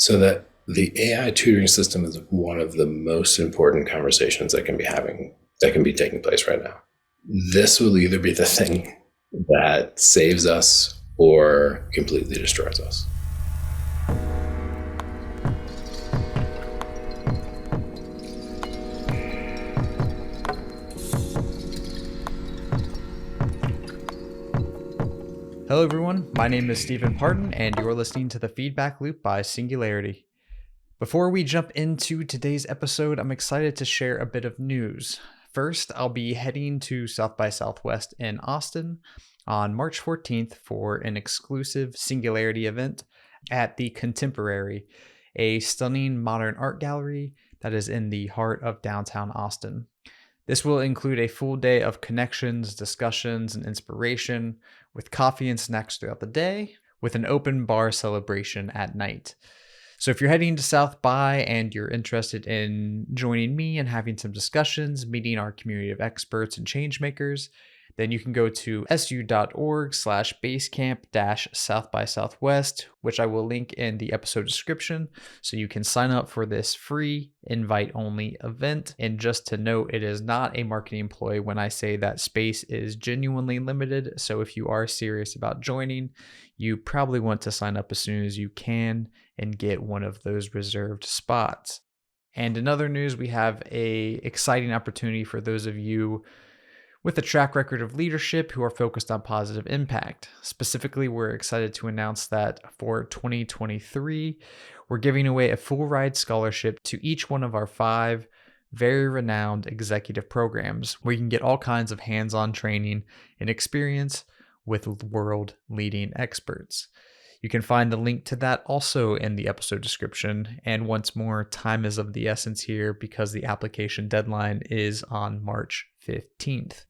So that the AI tutoring system is one of the most important conversations that can be taking place right now. This will either be the thing that saves us or completely destroys us. Hello, everyone. My name is Stephen Parton, and you're listening to the Feedback Loop by Singularity. Before we jump into today's episode, I'm excited to share a bit of news. First, I'll be heading to South by Southwest in Austin on March 14th for an exclusive Singularity event at the Contemporary, a stunning modern art gallery that is in the heart of downtown Austin. This will include a full day of connections, discussions, and inspiration with coffee and snacks throughout the day, with an open bar celebration at night. So if you're heading to South by and you're interested in joining me and having some discussions, meeting our community of experts and change makers, then you can go to su.org/basecamp-South by Southwest, which I will link in the episode description. So you can sign up for this free invite-only event. And just to note, it is not a marketing ploy when I say that space is genuinely limited. So if you are serious about joining, you probably want to sign up as soon as you can and get one of those reserved spots. And in other news, we have an exciting opportunity for those of you with a track record of leadership who are focused on positive impact. Specifically, we're excited to announce that for 2023, we're giving away a full ride scholarship to each one of our 5 very renowned executive programs where you can get all kinds of hands-on training and experience with world-leading experts. You can find the link to that also in the episode description. And once more, time is of the essence here because the application deadline is on March 15th.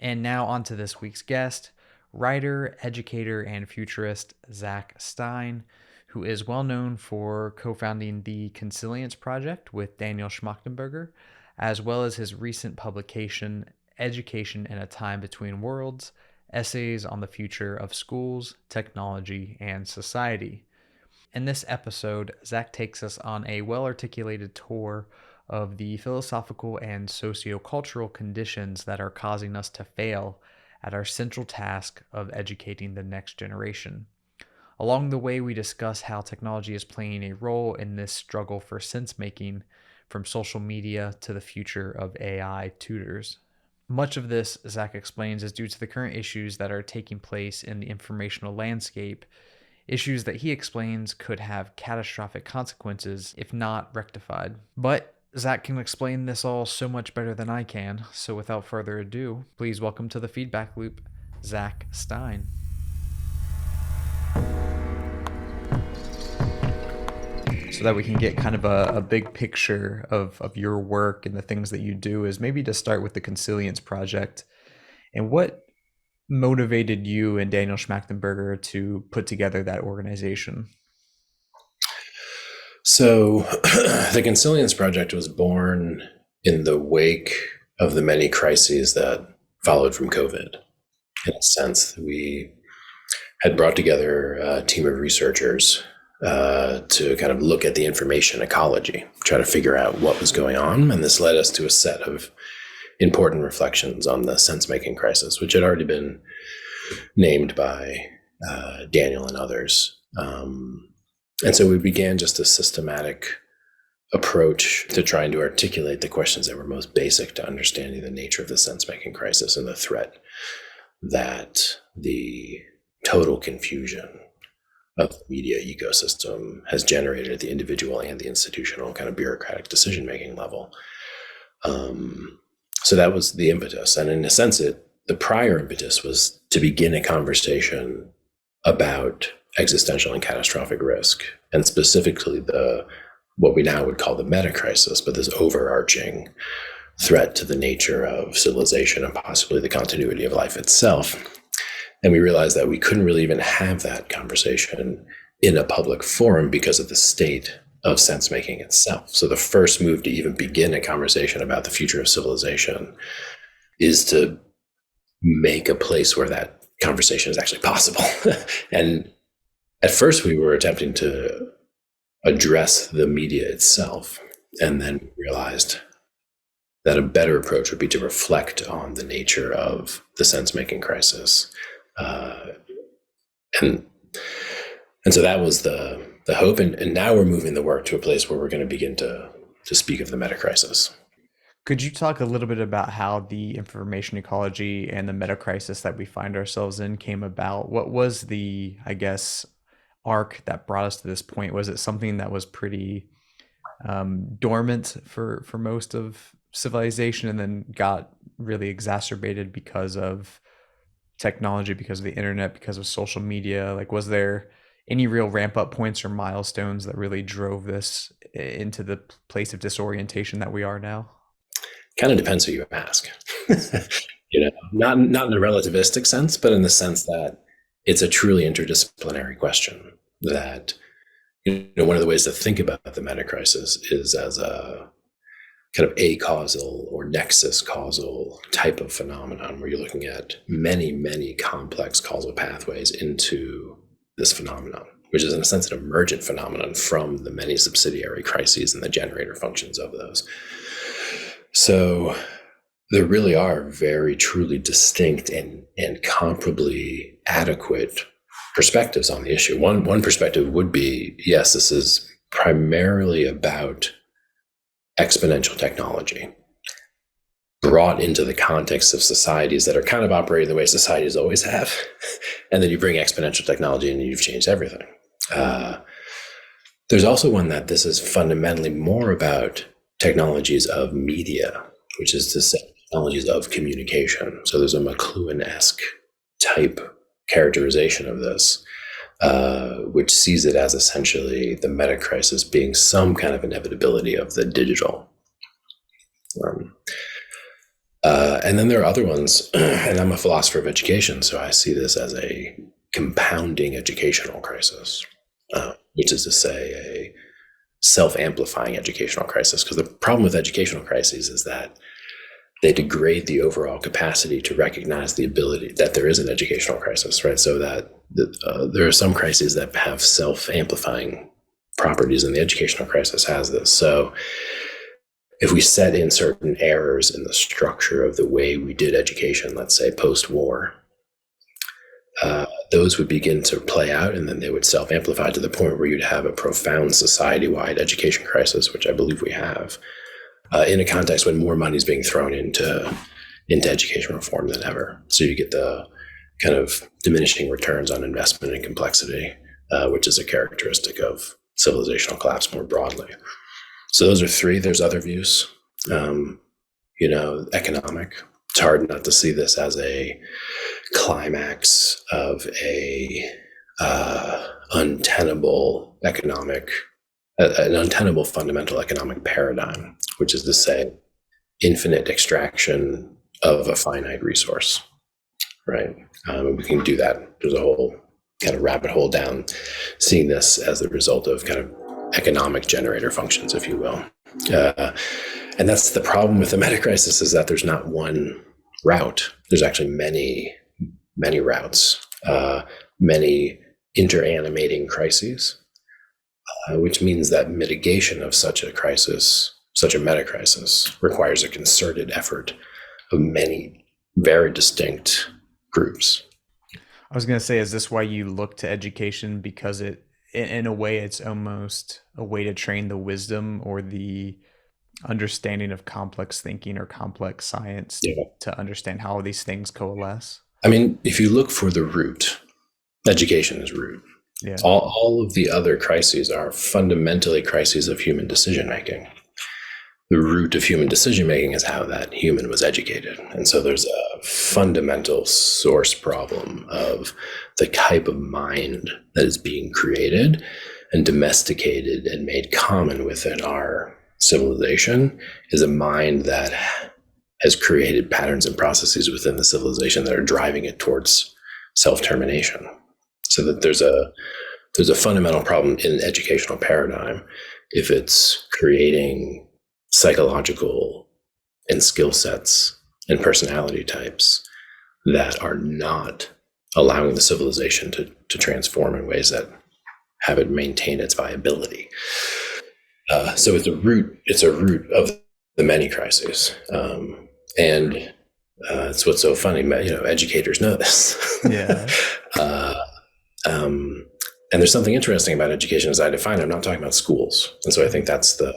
And now on to this week's guest, writer, educator, and futurist Zak Stein, who is well known for co-founding the Consilience Project with Daniel Schmachtenberger, as well as his recent publication, Education in a Time Between Worlds, Essays on the Future of Schools, Technology, and Society. In this episode, Zak takes us on a well-articulated tour of the philosophical and sociocultural conditions that are causing us to fail at our central task of educating the next generation. Along the way, we discuss how technology is playing a role in this struggle for sense-making, from social media to the future of AI tutors. Much of this, Zak explains, is due to the current issues that are taking place in the informational landscape, issues that he explains could have catastrophic consequences if not rectified. But Zak can explain this all so much better than I can, so without further ado, please welcome to the Feedback Loop, Zak Stein. So that we can get kind of a big picture of your work and the things that you do, is maybe to start with the Consilience Project. And what motivated you and Daniel Schmachtenberger to put together that organization? So the Consilience Project was born in the wake of the many crises that followed from COVID. In a sense, we had brought together a team of researchers to kind of look at the information ecology, try to figure out what was going on. And this led us to a set of important reflections on the sense-making crisis, which had already been named by Daniel and others. And so we began just a systematic approach to trying to articulate the questions that were most basic to understanding the nature of the sense-making crisis and the threat that the total confusion of the media ecosystem has generated at the individual and the institutional kind of bureaucratic decision-making level. So that was the impetus. And in a sense, the prior impetus was to begin a conversation about existential and catastrophic risk, and specifically what we now would call the meta crisis, but this overarching threat to the nature of civilization and possibly the continuity of life itself. And we realized that we couldn't really even have that conversation in a public forum because of the state of sense-making itself. So the first move to even begin a conversation about the future of civilization is to make a place where that conversation is actually possible. And at first we were attempting to address the media itself. And then realized that a better approach would be to reflect on the nature of the sense-making crisis. And so that was the hope. And now we're moving the work to a place where we're going to begin to speak of the meta crisis. Could you talk a little bit about how the information ecology and the meta crisis that we find ourselves in came about? What was the, I guess, arc that brought us to this point? Was it something that was pretty dormant for most of civilization and then got really exacerbated because of technology, because of the internet, because of social media? Like, was there any real ramp up points or milestones that really drove this into the place of disorientation that we are now? Kind of depends who you ask. Not in a relativistic sense, but in the sense that it's a truly interdisciplinary question. That one of the ways to think about the meta crisis is as a kind of acausal or nexus causal type of phenomenon, where you're looking at many, many complex causal pathways into this phenomenon, which is in a sense an emergent phenomenon from the many subsidiary crises and the generator functions of those. So there really are very truly distinct and comparably adequate perspectives on the issue. One perspective would be, yes, this is primarily about exponential technology brought into the context of societies that are kind of operating the way societies always have. And then you bring exponential technology and you've changed everything. There's also one that this is fundamentally more about technologies of media, which is to say technologies of communication. So there's a McLuhan-esque type characterization of this, which sees it as essentially the meta crisis being some kind of inevitability of the digital. And then there are other ones, and I'm a philosopher of education, so I see this as a compounding educational crisis, which is to say a self-amplifying educational crisis. Because the problem with educational crises is that they degrade the overall capacity to recognize the ability that there is an educational crisis, right? So that there are some crises that have self-amplifying properties, and the educational crisis has this. So if we set in certain errors in the structure of the way we did education, let's say post-war, those would begin to play out, and then they would self-amplify to the point where you'd have a profound society-wide education crisis, which I believe we have, in a context when more money is being thrown into education reform than ever. So you get the kind of diminishing returns on investment and complexity, which is a characteristic of civilizational collapse more broadly. So those are three. There's other views. Economic. It's hard not to see this as a climax of an untenable fundamental economic paradigm, which is to say infinite extraction of a finite resource, right? We can do that. There's a whole kind of rabbit hole down seeing this as the result of kind of economic generator functions, if you will. And that's the problem with the meta crisis, is that there's not one route. There's actually many, many routes, many interanimating crises, which means that mitigation of such a crisis, such a meta crisis, requires a concerted effort of many very distinct groups. I was going to say, is this why you look to education? Because in a way, it's almost a way to train the wisdom or the understanding of complex thinking or complex science to understand how these things coalesce? I mean, if you look for the root, education is root. Yeah. All of the other crises are fundamentally crises of human decision-making. The root of human decision-making is how that human was educated. And so there's a fundamental source problem of the type of mind that is being created and domesticated and made common within our civilization is a mind that has created patterns and processes within the civilization that are driving it towards self-termination. So that there's a fundamental problem in an educational paradigm if it's creating psychological and skill sets and personality types that are not allowing the civilization to transform in ways that have it maintain its viability. So it's a root of the many crises. And it's what's so funny, educators know this. Yeah. And there's something interesting about education as I define it. I'm not talking about schools. And so I think that's the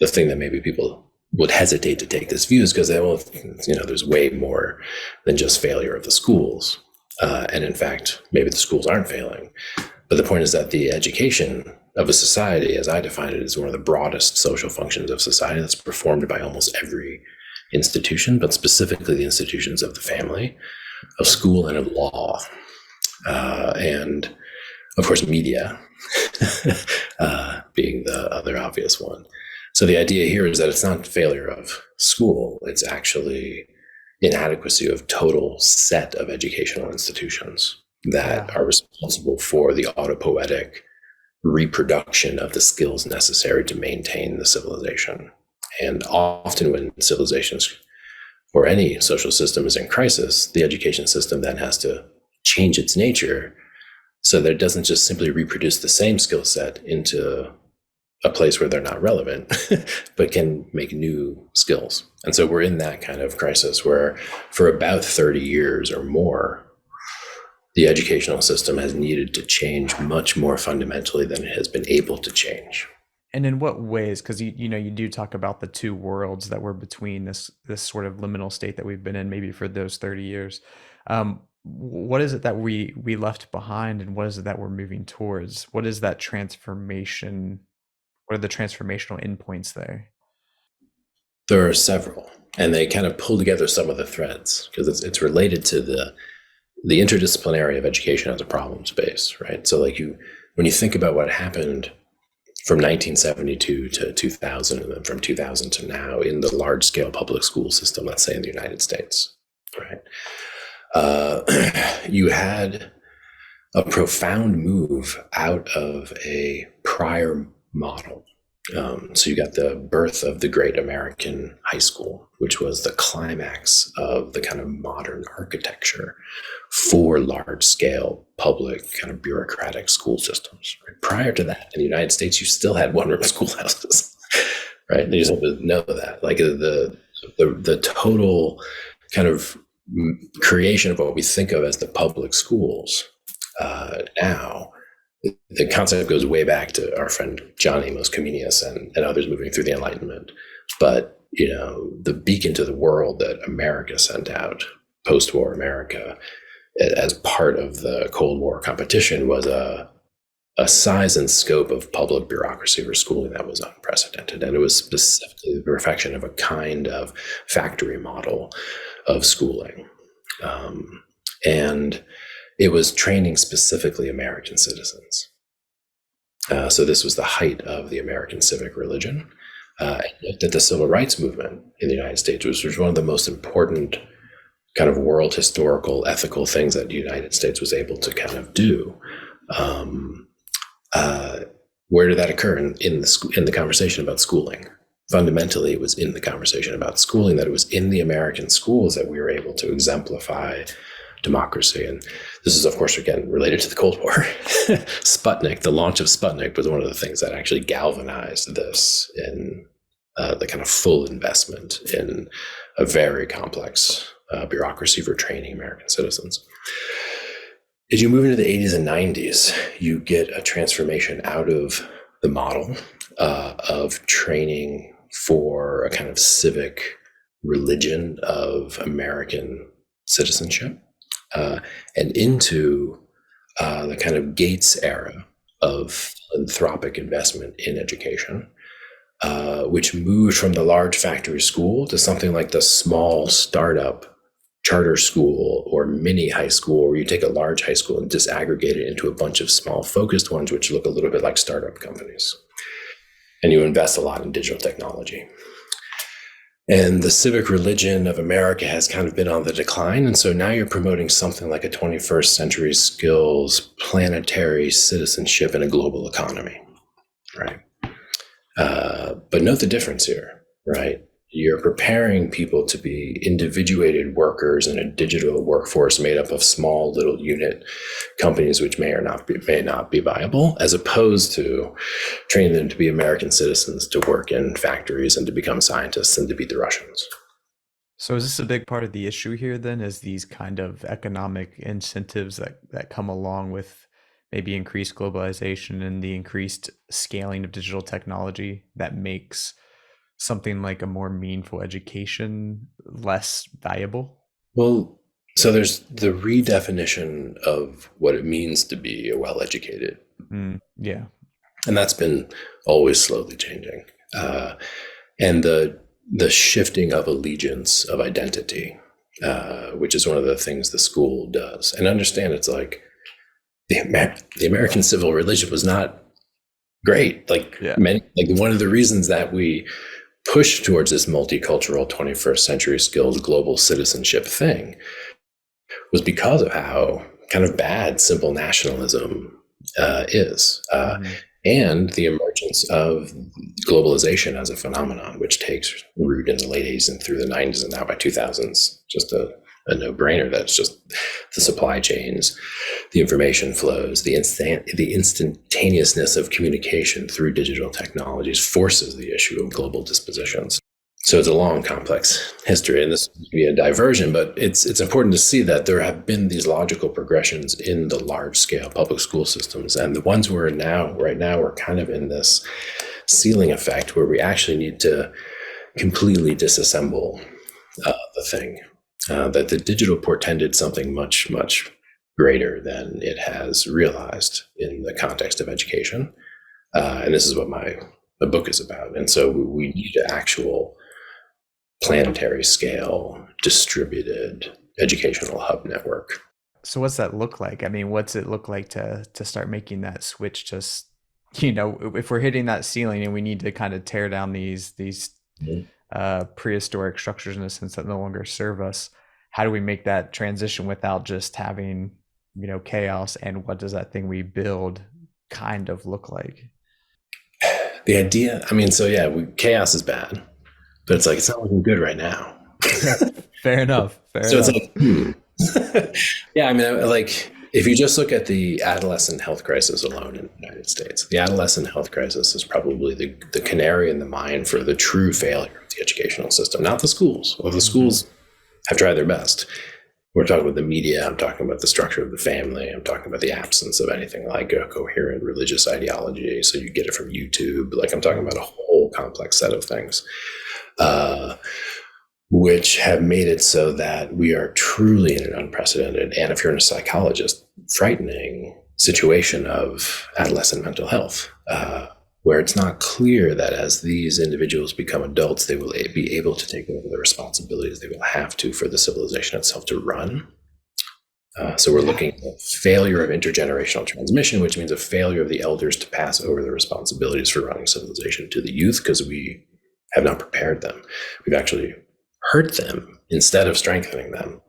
thing that maybe people would hesitate to take this view is because there's way more than just failure of the schools. And in fact, maybe the schools aren't failing. But the point is that the education of a society, as I define it, is one of the broadest social functions of society that's performed by almost every institution, but specifically the institutions of the family, of school, and of law. And of course, media being the other obvious one. So the idea here is that it's not failure of school, it's actually inadequacy of total set of educational institutions that are responsible for the autopoietic reproduction of the skills necessary to maintain the civilization. And often when civilizations or any social system is in crisis, the education system then has to change its nature so that it doesn't just simply reproduce the same skill set into a place where they're not relevant, but can make new skills. And so we're in that kind of crisis where for about 30 years or more, the educational system has needed to change much more fundamentally than it has been able to change. And in what ways? Because you do talk about the two worlds that were between this sort of liminal state that we've been in maybe for those 30 years. What is it that we left behind, and what is it that we're moving towards? What is that transformation? What are the transformational endpoints there? There are several, and they kind of pull together some of the threads because it's related to the interdisciplinary of education as a problem space, right? So when you think about what happened from 1972 to 2000, and then from 2000 to now in the large-scale public school system, let's say in the United States, right? You had a profound move out of a prior model. So you got the birth of the great American high school, which was the climax of the kind of modern architecture for large-scale public kind of bureaucratic school systems. Right? Prior to that, in the United States, you still had one-room schoolhouses, right? You just have to know that, like the total kind of creation of what we think of as the public schools now. The concept goes way back to our friend John Amos Comenius and others moving through the Enlightenment. But, the beacon to the world that America sent out, post-war America, as part of the Cold War competition was a size and scope of public bureaucracy for schooling that was unprecedented. And it was specifically the perfection of a kind of factory model of schooling. And it was training specifically American citizens. So this was the height of the American civic religion. That the civil rights movement in the United States was one of the most important kind of world historical, ethical things that the United States was able to kind of do. Where did that occur? In the conversation about schooling. Fundamentally, it was in the conversation about schooling, that it was in the American schools that we were able to exemplify democracy. And this is, of course, again, related to the Cold War. Sputnik, the launch of Sputnik was one of the things that actually galvanized this in the kind of full investment in a very complex bureaucracy for training American citizens. As you move into the 80s and 90s, you get a transformation out of the model of training for a kind of civic religion of American citizenship and into the kind of Gates era of philanthropic investment in education, which moved from the large factory school to something like the small startup charter school or mini high school, where you take a large high school and disaggregate it into a bunch of small focused ones, which look a little bit like startup companies. And you invest a lot in digital technology. And the civic religion of America has kind of been on the decline. And so now you're promoting something like a 21st century skills, planetary citizenship in a global economy, right? But note the difference here, right? You're preparing people to be individuated workers in a digital workforce made up of small little unit companies, which may not be viable, as opposed to training them to be American citizens, to work in factories and to become scientists and to beat the Russians. So is this a big part of the issue here then, is these kind of economic incentives that come along with maybe increased globalization and the increased scaling of digital technology that makes something like a more meaningful education less valuable? Well, so there's the redefinition of what it means to be a well-educated, Yeah. and that's been always slowly changing. And the shifting of allegiance, of identity, which is one of the things the school does. And understand, it's like the American civil religion was not great. Like one of the reasons that we push towards this multicultural 21st century skills global citizenship thing was because of how kind of bad simple nationalism is. And the emergence of globalization as a phenomenon, which takes root in the late 80s and through the 90s, and now by 2000s, just a no-brainer. That's just the supply chains, the information flows, the instantaneousness of communication through digital technologies forces the issue of global dispositions. So it's a long, complex history, and this would be a diversion, but it's important to see that there have been these logical progressions in the large-scale public school systems, and the ones we're in right now, we're kind of in this ceiling effect where we actually need to completely disassemble the thing. That the digital portended something much, much greater than it has realized in the context of education. And this is what my book is about. And so we need an actual planetary scale, distributed educational hub network. So what's that look like? I mean, what's it look like to start making that switch? Just, if we're hitting that ceiling and we need to kind of tear down these prehistoric structures in a sense that no longer serve us, how do we make that transition without just having chaos? And what does that thing we build kind of look like? The idea, chaos is bad, but it's like, it's not looking good right now. Fair enough. It's like, yeah, like, if you just look at the adolescent health crisis alone in the United States, the adolescent health crisis is probably the canary in the mine for the true failure of the educational system, not the schools. Well, the schools have tried their best. We're talking about the media. I'm talking about the structure of the family. I'm talking about the absence of anything like a coherent religious ideology. So you get it from YouTube. Like, I'm talking about a whole complex set of things, which have made it so that we are truly in an unprecedented, and if you're a psychologist, frightening situation of adolescent mental health, where it's not clear that as these individuals become adults, they will be able to take over the responsibilities they will have to for the civilization itself to run. So we're looking at failure of intergenerational transmission, which means a failure of the elders to pass over the responsibilities for running civilization to the youth, because we have not prepared them. We've actually hurt them instead of strengthening them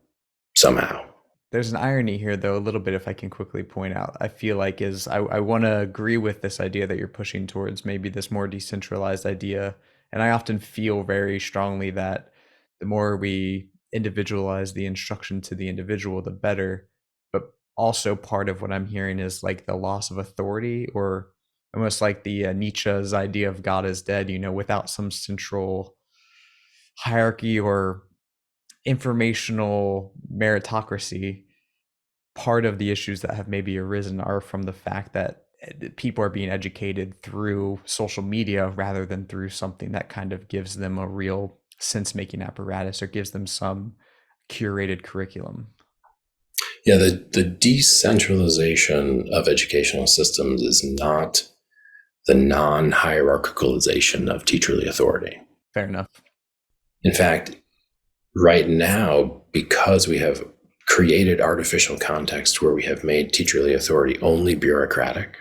somehow. There's an irony here, though, a little bit, if I can quickly point out. I feel like I want to agree with this idea that you're pushing towards, maybe this more decentralized idea. And I often feel very strongly that the more we individualize the instruction to the individual, the better. But also part of what I'm hearing is like the loss of authority, or almost like the Nietzsche's idea of God is dead, without some central hierarchy or informational meritocracy. Part of the issues that have maybe arisen are from the fact that people are being educated through social media rather than through something that kind of gives them a real sense-making apparatus or gives them some curated curriculum. Yeah, the decentralization of educational systems is not the non-hierarchicalization of teacherly authority. Fair enough. In fact, right now, because we have created artificial context where we have made teacherly authority only bureaucratic,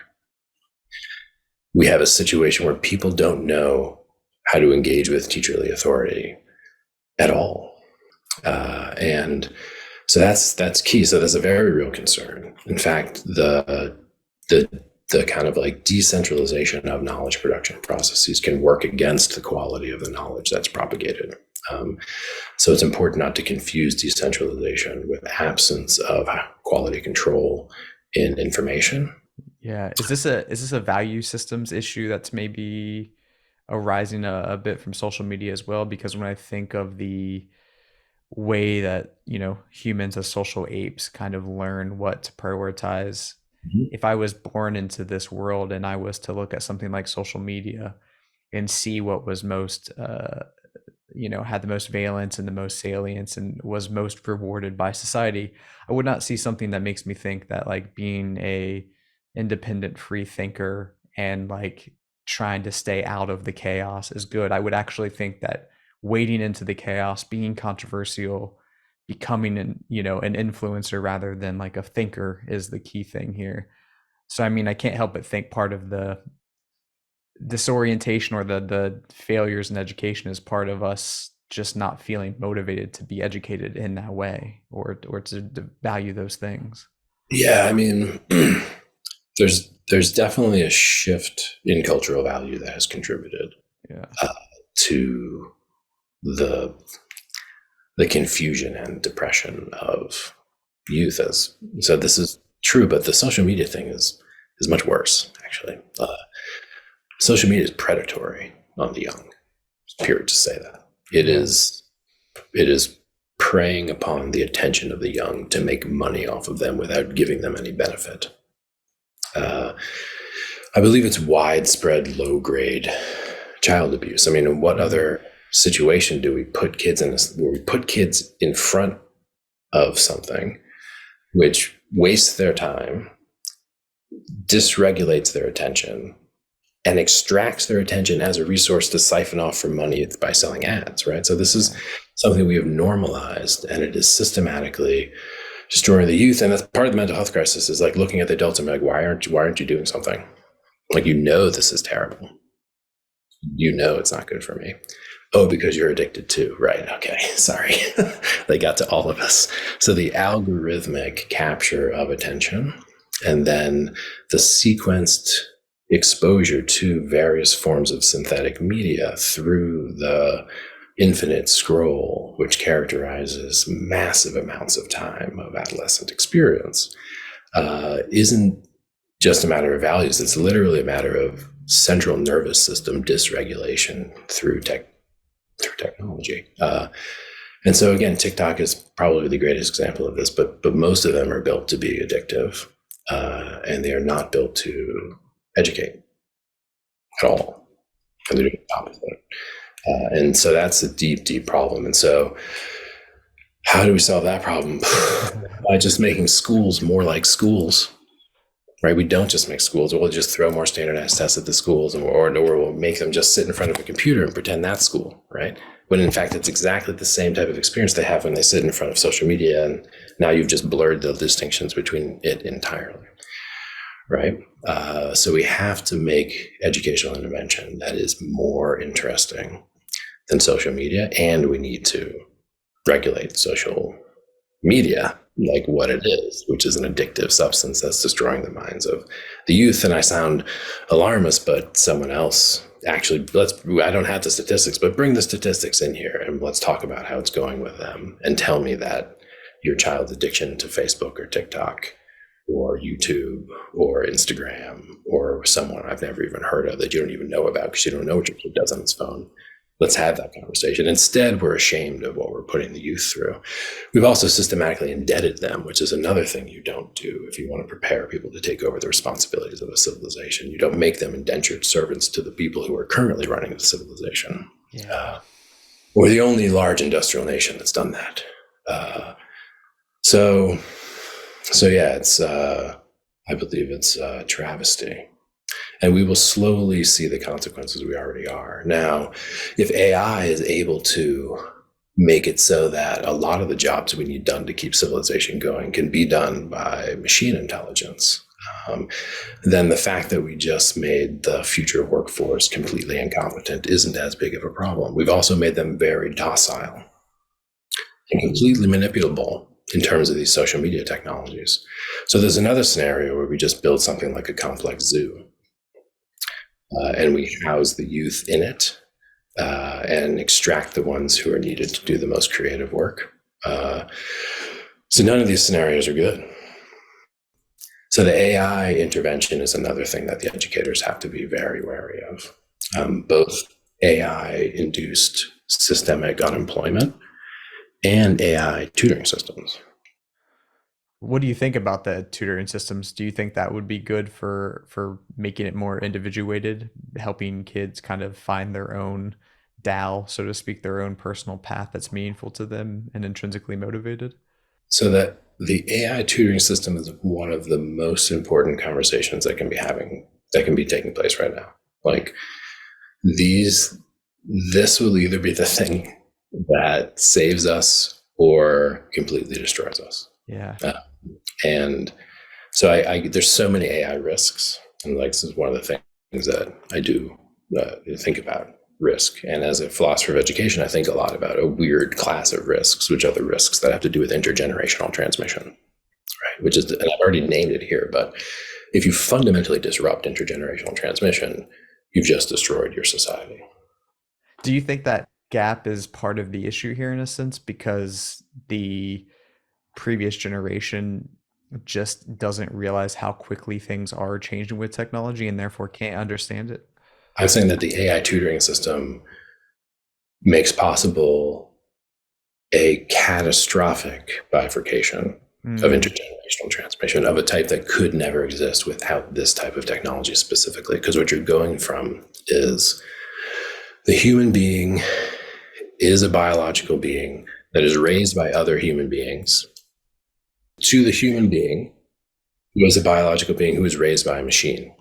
we have a situation where people don't know how to engage with teacherly authority at all. And so that's key. So that's a very real concern. In fact, the the kind of like decentralization of knowledge production processes can work against the quality of the knowledge that's propagated. So it's important not to confuse decentralization with absence of quality control in information. Yeah. Is this a value systems issue that's maybe arising a bit from social media as well? Because when I think of the way that, humans as social apes kind of learn what to prioritize, if I was born into this world and I was to look at something like social media and see what was most had the most valence and the most salience and was most rewarded by society, I would not see something that makes me think that like being a independent free thinker and like trying to stay out of the chaos is good. I would actually think that wading into the chaos, being controversial, becoming an influencer rather than like a thinker is the key thing here. So I mean, I can't help but think part of the disorientation or the failures in education is part of us just not feeling motivated to be educated in that way or to value those things. Yeah, I mean, there's definitely a shift in cultural value that has contributed Yeah. To the confusion and depression of youth. As so, this is true, but the social media thing is much worse. Actually, social media is predatory on the young. Period. To say that it is preying upon the attention of the young to make money off of them without giving them any benefit. I believe it's widespread low-grade child abuse. I mean, in what other situation do we put kids in where we put kids in front of something which wastes their time, dysregulates their attention, and extracts their attention as a resource to siphon off for money by selling ads, right? So this is something we have normalized, and it is systematically destroying the youth. And that's part of the mental health crisis, is like looking at the adults and be like, why aren't you doing something? Like, this is terrible. It's not good for me. Oh, because you're addicted too. Right. Okay. Sorry. They got to all of us. So the algorithmic capture of attention and then the sequenced exposure to various forms of synthetic media through the infinite scroll, which characterizes massive amounts of time of adolescent experience, isn't just a matter of values. It's literally a matter of central nervous system dysregulation through technology. And so again, TikTok is probably the greatest example of this, but most of them are built to be addictive, and they are not built to educate at all. And they're doing the opposite. And so that's a deep, deep problem. And so how do we solve that problem? By just making schools more like schools, right? We don't just make schools. We'll just throw more standardized tests at the schools, or we'll make them just sit in front of a computer and pretend that's school, right? When in fact, it's exactly the same type of experience they have when they sit in front of social media. And now you've just blurred the distinctions between it entirely, right? So we have to make educational intervention that is more interesting than social media, and we need to regulate social media like what it is, which is an addictive substance that's destroying the minds of the youth. And I sound alarmist, but someone else actually, I don't have the statistics, but bring the statistics in here and let's talk about how it's going with them, and tell me that your child's addiction to Facebook or TikTok or YouTube or Instagram or someone I've never even heard of that you don't even know about because you don't know what your kid does on his phone. Let's have that conversation. Instead, we're ashamed of what we're putting the youth through. We've also systematically indebted them, which is another thing you don't do if you want to prepare people to take over the responsibilities of a civilization. You don't make them indentured servants to the people who are currently running the civilization. Yeah. We're the only large industrial nation that's done that. So yeah, it's I believe it's a travesty. And we will slowly see the consequences. We already are. Now, if AI is able to make it so that a lot of the jobs we need done to keep civilization going can be done by machine intelligence, then the fact that we just made the future workforce completely incompetent isn't as big of a problem. We've also made them very docile and completely manipulable in terms of these social media technologies. So there's another scenario where we just build something like a complex zoo, and we house the youth in it, and extract the ones who are needed to do the most creative work. So none of these scenarios are good. So the AI intervention is another thing that the educators have to be very wary of. Both AI-induced systemic unemployment and AI tutoring systems. What do you think about the tutoring systems? Do you think that would be good for making it more individuated, helping kids kind of find their own DAO, so to speak, their own personal path that's meaningful to them and intrinsically motivated? So that the AI tutoring system is one of the most important conversations that can be taking place right now. Like this will either be the thing that saves us or completely destroys us. Yeah. And so there's so many AI risks, and like this is one of the things that I do think about risk. And as a philosopher of education, I think a lot about a weird class of risks, which are the risks that have to do with intergenerational transmission, right? Which is, and I've already named it here, but if you fundamentally disrupt intergenerational transmission, you've just destroyed your society. Do you think that gap is part of the issue here in a sense, because the previous generation just doesn't realize how quickly things are changing with technology and therefore can't understand it? I'm saying that the AI tutoring system makes possible a catastrophic bifurcation of intergenerational transmission of a type that could never exist without this type of technology specifically. Because what you're going from is the human being is a biological being that is raised by other human beings to the human being who is a biological being who is raised by a machine.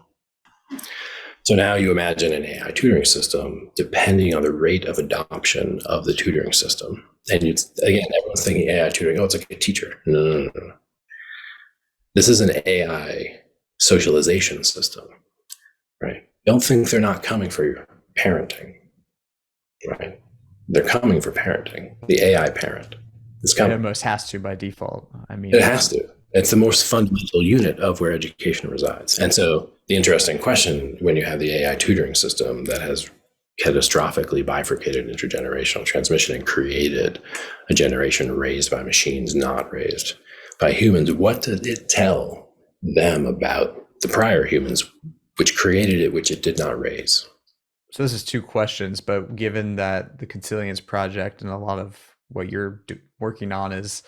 So now you imagine an AI tutoring system, depending on the rate of adoption of the tutoring system. And again, everyone's thinking AI tutoring, oh, it's like a teacher. No. This is an AI socialization system, right? Don't think they're not coming for your parenting, right? They're coming for parenting. The AI parent is coming. It almost has to by default. I mean, it has to. It's the most fundamental unit of where education resides. And so the interesting question when you have the AI tutoring system that has catastrophically bifurcated intergenerational transmission and created a generation raised by machines, not raised by humans, what did it tell them about the prior humans, which created it, which it did not raise? So this is two questions, but given that the Consilience Project and a lot of what you're working on is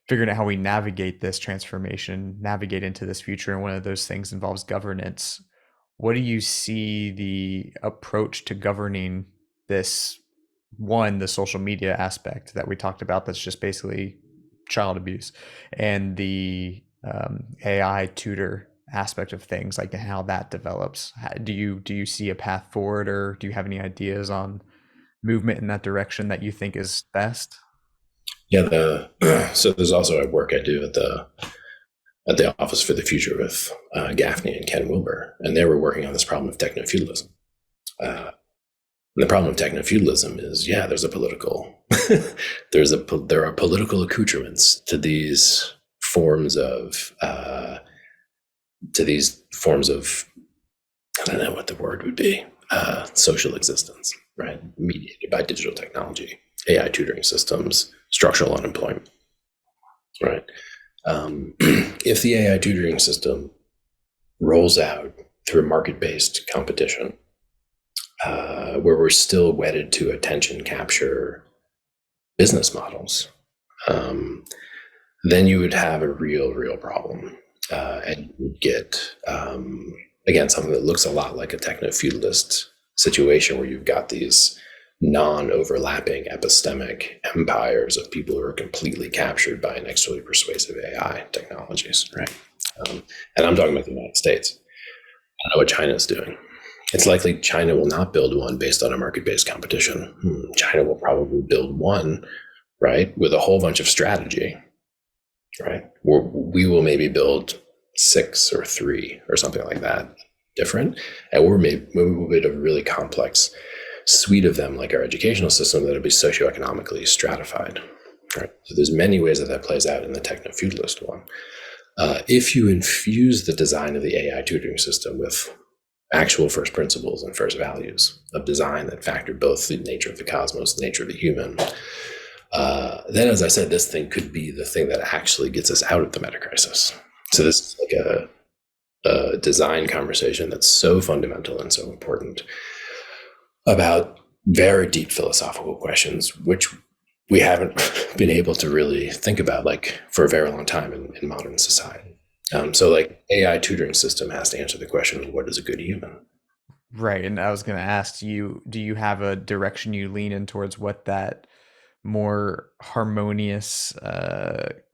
figuring out how we navigate this transformation, navigate into this future, and one of those things involves governance. What do you see the approach to governing this, one, the social media aspect that we talked about, that's just basically child abuse, and the AI tutor aspect of things, like how that develops? Do you see a path forward, or do you have any ideas on movement in that direction that you think is best? Yeah, so there's also a work I do at the Office for the Future with Gaffney and Ken Wilber, and they were working on this problem of techno feudalism. The problem of techno feudalism is, there's a political, there are political accoutrements to these forms of, I don't know what the word would be, social existence, right? Mediated by digital technology, AI tutoring systems, structural unemployment, right? If the AI tutoring system rolls out through market-based competition, where we're still wedded to attention capture business models, then you would have a real problem. And you would get, again, something that looks a lot like a techno-feudalist situation where you've got these non-overlapping epistemic empires of people who are completely captured by inexorably persuasive AI technologies, right? And I'm talking about the United States. I don't know what China is doing. It's likely China will not build one based on a market-based competition. China will probably build one, right, with a whole bunch of strategy, right? We will maybe build 6 or 3 or something like that, different, and maybe we'll build a really complex suite of them, like our educational system, that'll be socioeconomically stratified. Right? So there's many ways that plays out in the Techno Feudalist one. If you infuse the design of the AI tutoring system with actual first principles and first values of design that factor both the nature of the cosmos, the nature of the human, then, as I said, this thing could be the thing that actually gets us out of the meta crisis. So this is like a design conversation that's so fundamental and so important about very deep philosophical questions, which we haven't been able to really think about like for a very long time in modern society. So like AI tutoring system has to answer the question of what is a good human? Right. And I was going to ask you, do you have a direction you lean in towards what that more harmonious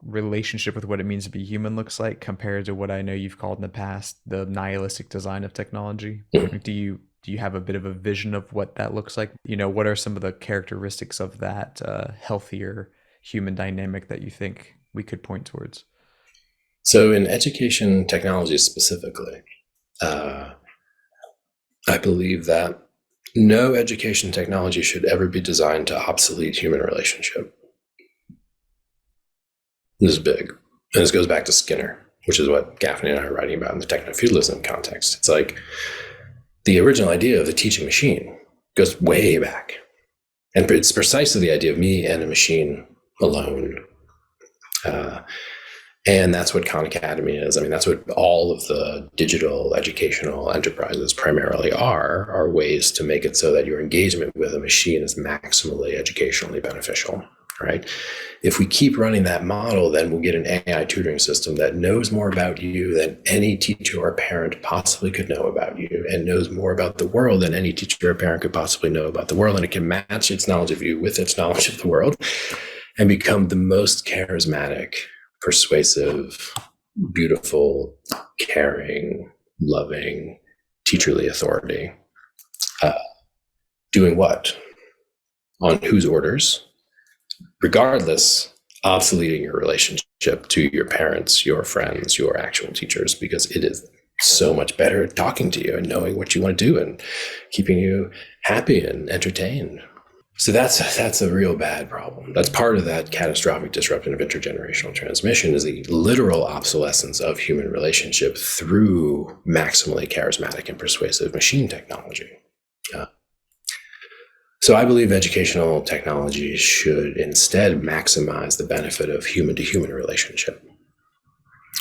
relationship with what it means to be human looks like compared to what I know you've called in the past the nihilistic design of technology? Mm-hmm. Like, do you have a bit of a vision of what that looks like? What are some of the characteristics of that healthier human dynamic that you think we could point towards? So in education technology specifically, I believe that no education technology should ever be designed to obsolete human relationship. This is big. And this goes back to Skinner, which is what Gaffney and I are writing about in the Techno Feudalism context. It's like the original idea of the teaching machine goes way back. And it's precisely the idea of me and a machine alone. And that's what Khan Academy is. I mean, that's what all of the digital educational enterprises primarily are ways to make it so that your engagement with a machine is maximally educationally beneficial, right? If we keep running that model, then we'll get an AI tutoring system that knows more about you than any teacher or parent possibly could know about you, and knows more about the world than any teacher or parent could possibly know about the world. And it can match its knowledge of you with its knowledge of the world and become the most charismatic, persuasive, beautiful, caring, loving, teacherly authority. Doing what? On whose orders? Regardless, obsoleting your relationship to your parents, your friends, your actual teachers, because it is so much better at talking to you and knowing what you want to do and keeping you happy and entertained. So that's a real bad problem. That's part of that catastrophic disruption of intergenerational transmission, is the literal obsolescence of human relationship through maximally charismatic and persuasive machine technology. So I believe educational technology should instead maximize the benefit of human-to-human relationship.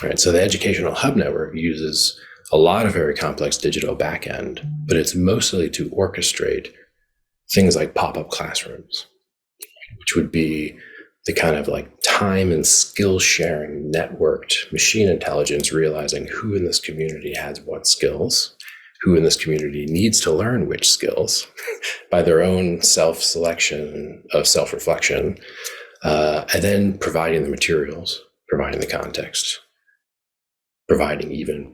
All right, so the educational hub network uses a lot of very complex digital backend, but it's mostly to orchestrate things like pop-up classrooms, which would be the kind of like time and skill sharing networked machine intelligence, realizing who in this community has what skills, who in this community needs to learn which skills by their own self-selection of self-reflection, and then providing the materials, providing the context, providing even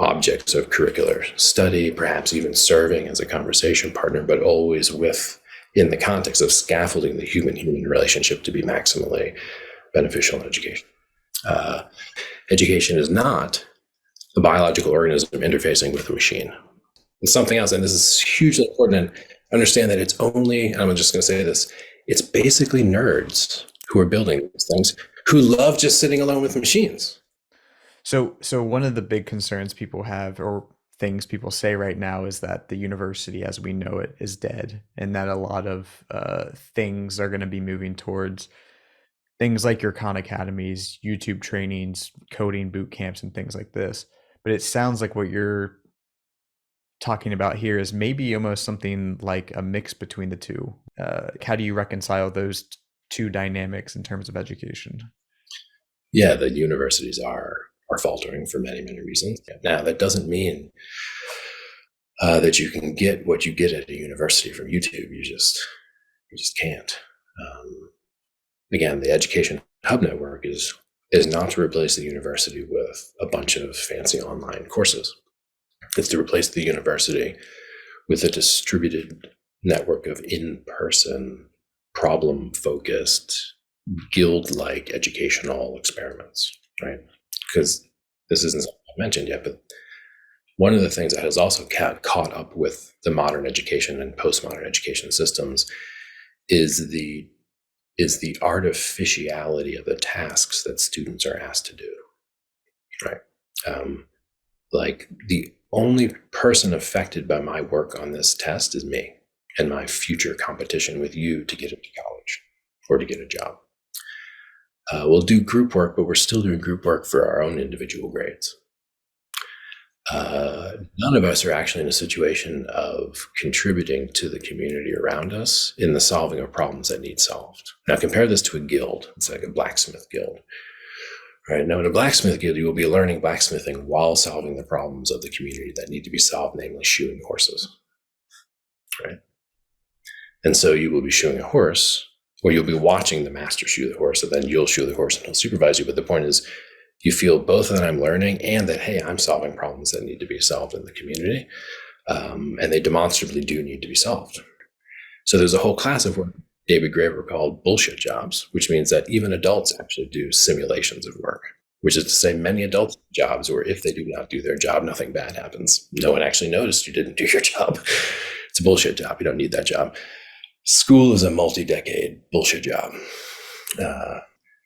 objects of curricular study, perhaps even serving as a conversation partner, but always in the context of scaffolding the human-human relationship to be maximally beneficial in education. Education is not a biological organism interfacing with a machine. It's something else, and this is hugely important. And understand that it's only, and I'm just going to say this, it's basically nerds who are building these things who love just sitting alone with machines. So one of the big concerns people have, or things people say right now, is that the university as we know it is dead, and that a lot of things are going to be moving towards things like your Khan Academies, YouTube trainings, coding boot camps, and things like this. But it sounds like what you're talking about here is maybe almost something like a mix between the two. How do you reconcile those two dynamics in terms of education? Yeah, the universities are faltering for many, many reasons. Now, that doesn't mean that you can get what you get at a university from YouTube. You just can't. Again, the education hub network is not to replace the university with a bunch of fancy online courses. It's to replace the university with a distributed network of in-person, problem-focused, guild-like educational experiments, right? Because this isn't something I mentioned yet, but one of the things that has also caught up with the modern education and postmodern education systems is the is the artificiality of the tasks that students are asked to do, right? Like the only person affected by my work on this test is me and my future competition with you to get into college or to get a job. We'll do group work, but we're still doing group work for our own individual grades. None of us are actually in a situation of contributing to the community around us in the solving of problems that need solved. Now compare this to a guild. It's like a blacksmith guild. Right. Now in a blacksmith guild, you will be learning blacksmithing while solving the problems of the community that need to be solved, namely shoeing horses. Right. And so you will be shoeing a horse, or you'll be watching the master shoe the horse, and then you'll shoe the horse and he'll supervise you. But the point is, you feel both that I'm learning and that, hey, I'm solving problems that need to be solved in the community. And they demonstrably do need to be solved. So there's a whole class of work David Graeber called bullshit jobs, which means that even adults actually do simulations of work, which is to say many adults jobs where if they do not do their job, nothing bad happens. No one actually noticed you didn't do your job. It's a bullshit job. You don't need that job. School is a multi-decade bullshit job.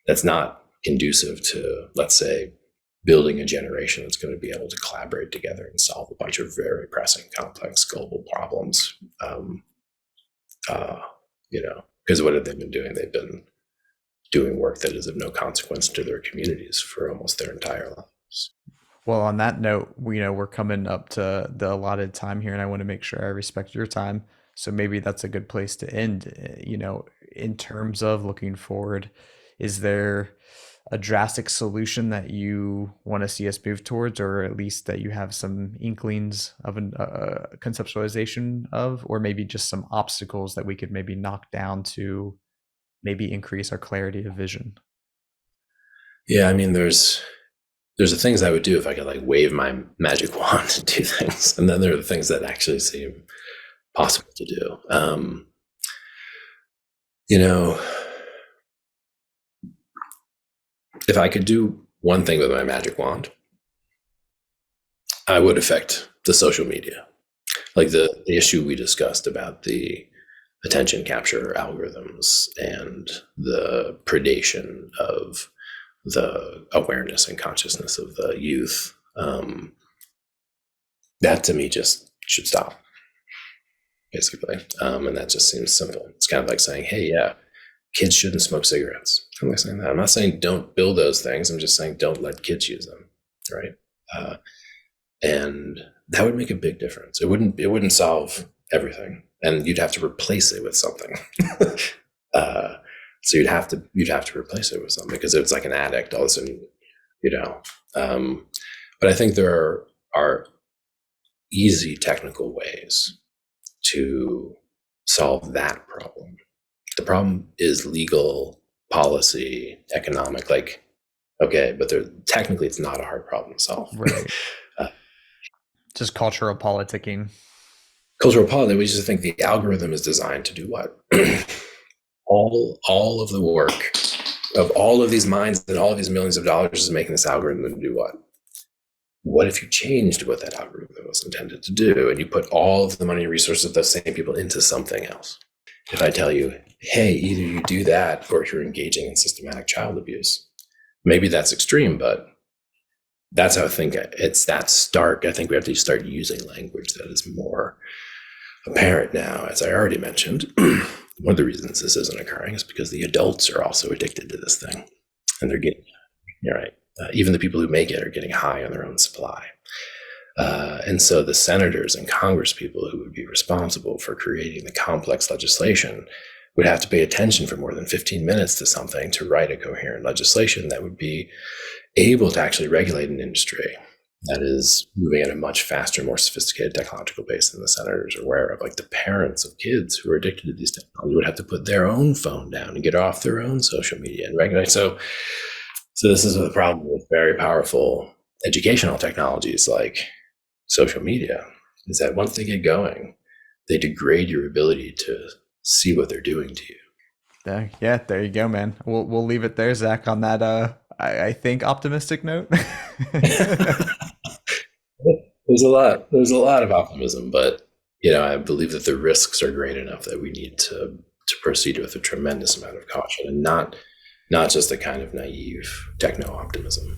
That's not conducive to, let's say, building a generation that's going to be able to collaborate together and solve a bunch of very pressing, complex global problems. Because what have they been doing? They've been doing work that is of no consequence to their communities for almost their entire lives. Well, on that note, we're coming up to the allotted time here, and I want to make sure I respect your time. So maybe that's a good place to end. In terms of looking forward, is there a drastic solution that you want to see us move towards, or at least that you have some inklings of a conceptualization of, or maybe just some obstacles that we could maybe knock down to maybe increase our clarity of vision? Yeah, I mean, there's the things I would do if I could like wave my magic wand and do things, and then there are the things that actually seem possible to do. If I could do one thing with my magic wand, I would affect the social media. Like the issue we discussed about the attention capture algorithms and the predation of the awareness and consciousness of the youth, that to me just should stop, basically. And that just seems simple. It's kind of like saying, hey, yeah, kids shouldn't smoke cigarettes. I'm not saying that. I'm not saying don't build those things. I'm just saying don't let kids use them, right? And that would make a big difference. It wouldn't solve everything, and you'd have to replace it with something. So you'd have to replace it with something because it's like an addict all of a sudden, But I think there are easy technical ways to solve that problem. The problem is legal, policy, economic. Like, okay, but technically it's not a hard problem to solve. Right. Just cultural politicking. Cultural politics. We just think the algorithm is designed to do what? all of the work of all of these minds and all of these millions of dollars is making this algorithm to do what? What if you changed what that algorithm was intended to do and you put all of the money and resources of those same people into something else? If I tell you, hey, either you do that or you're engaging in systematic child abuse, maybe that's extreme, but that's how I think it's that stark. I think we have to start using language that is more apparent now, as I already mentioned. One of the reasons this isn't occurring is because the adults are also addicted to this thing, and they're getting, you're right. Even the people who make it are getting high on their own supply. And so the senators and Congress people who would be responsible for creating the complex legislation would have to pay attention for more than 15 minutes to something to write a coherent legislation that would be able to actually regulate an industry that is moving at a much faster, more sophisticated technological pace than the senators are aware of. Like the parents of kids who are addicted to these technologies would have to put their own phone down and get off their own social media and regulate. So this is the problem with very powerful educational technologies like social media, is that once they get going, they degrade your ability to see what they're doing to you. Yeah, there you go, man. We'll leave it there, Zach, on that I think optimistic note. There's a lot of optimism, but I believe that the risks are great enough that we need to to proceed with a tremendous amount of caution, and not just a kind of naive techno optimism,